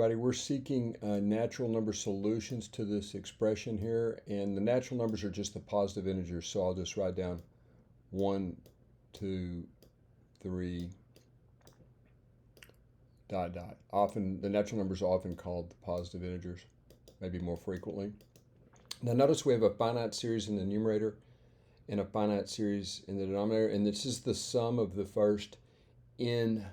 Everybody, we're seeking natural number solutions to this expression here, and the natural numbers are just the positive integers, so I'll just write down 1, 2, 3, dot, dot. Often, the natural numbers are often called the positive integers, maybe more frequently. Now notice we have a finite series in the numerator and a finite series in the denominator, and this is the sum of the first n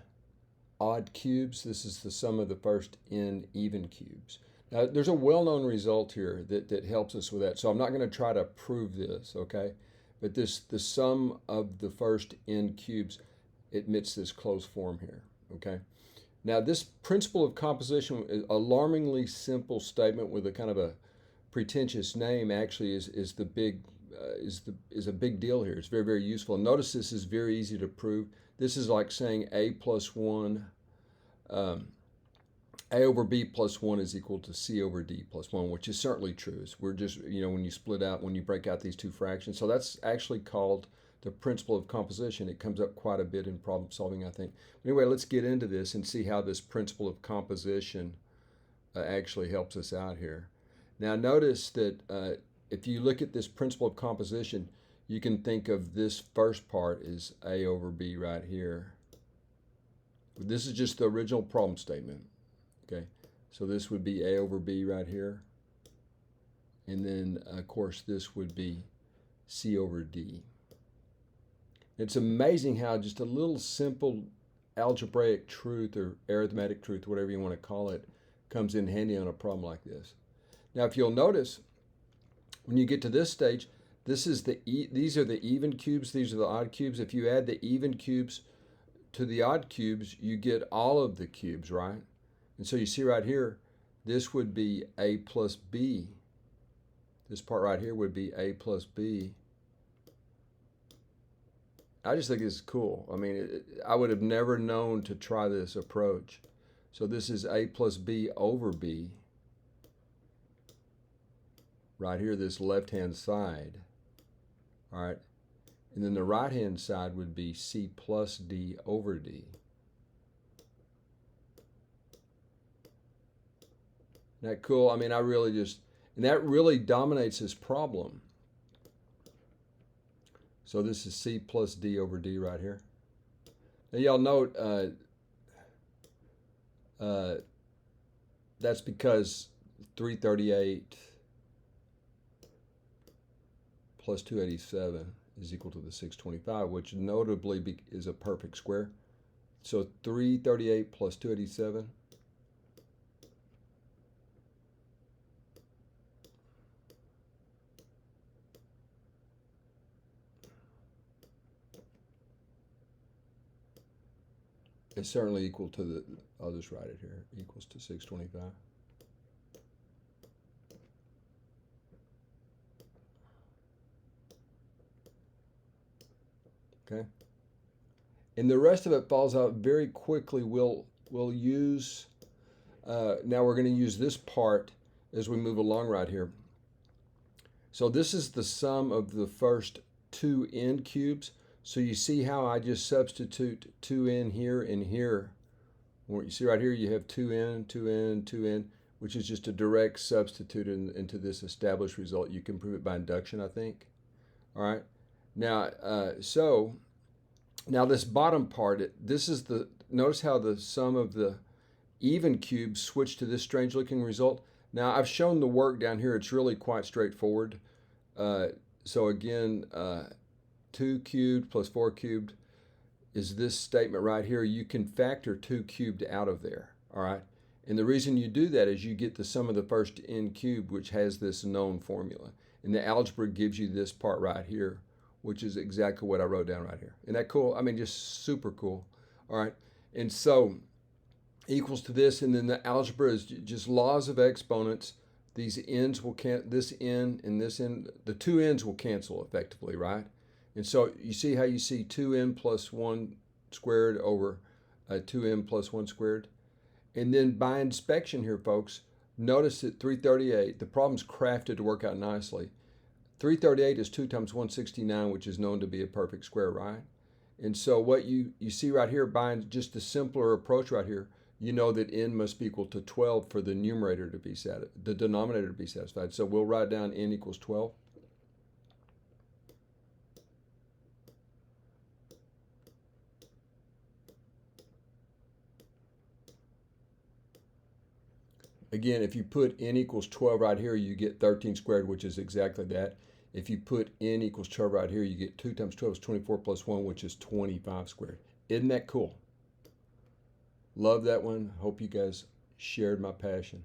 odd cubes. This is the sum of the first n even cubes. Now, there's a well-known result here that helps us with that, so I'm not going to try to prove this, okay? But the sum of the first n cubes admits this closed form here, okay? Now, this principle of composition, is alarmingly simple statement with a kind of a pretentious name, actually is a big deal here. It's very, very useful. And notice this is very easy to prove. This is like saying a plus 1, a over b plus 1 is equal to c over d plus 1, which is certainly true. We're just, when you break out these two fractions. So that's actually called the principle of composition. It comes up quite a bit in problem solving, I think. Anyway, let's get into this and see how this principle of composition actually helps us out here. Now notice that if you look at this principle of composition, you can think of this first part as a over b right here. This is just the original problem statement, okay? So this would be a over b right here. And then, of course, this would be c over d. It's amazing how just a little simple algebraic truth or arithmetic truth, whatever you want to call it, comes in handy on a problem like this. Now, if you'll notice, when you get to this stage, these are the even cubes, these are the odd cubes. If you add the even cubes to the odd cubes, you get all of the cubes, right? And so you see right here, this would be a plus b. This part right here would be a plus b. I just think this is cool. I mean, I would have never known to try this approach. So this is a plus b over b. Right here, this left-hand side. All right, and then the right-hand side would be c plus d over d. Isn't that cool? I mean, and that really dominates this problem. So this is c plus d over d right here. Now y'all note that's because 338 plus 287 is equal to the 625, which notably is a perfect square. So 338 plus 287 is certainly equal to I'll just write it here, equals to 625. Okay, and the rest of it falls out very quickly. We'll use, now we're going to use this part as we move along right here. So this is the sum of the first two n cubes. So you see how I just substitute 2n here and here. You see right here you have 2n, 2n, 2n, which is just a direct substitute into this established result. You can prove it by induction, I think. All right. Now, now this bottom part, notice how the sum of the even cubes switch to this strange looking result. Now I've shown the work down here. It's really quite straightforward. So again, 2 cubed plus 4 cubed is this statement right here. You can factor 2 cubed out of there, all right? And the reason you do that is you get the sum of the first n cubed, which has this known formula. And the algebra gives you this part right here, which is exactly what I wrote down right here. Isn't that cool? I mean, just super cool. All right. And so equals to this, and then the algebra is just laws of exponents. These n's will this n and this n, the two n's will cancel effectively, right? And so you see how you see 2n plus 1 squared over 2n plus 1 squared. And then by inspection here, folks, notice that 338, the problem's crafted to work out nicely. 338 is 2 times 169, which is known to be a perfect square, right? And so what you see right here, by just a simpler approach right here, you know that n must be equal to 12 for the numerator to be the denominator to be satisfied. So we'll write down n equals 12. Again, if you put n equals 12 right here, you get 13 squared, which is exactly that. If you put n equals 12 right here, you get 2 times 12 is 24 plus 1, which is 25 squared. Isn't that cool? Love that one. Hope you guys shared my passion.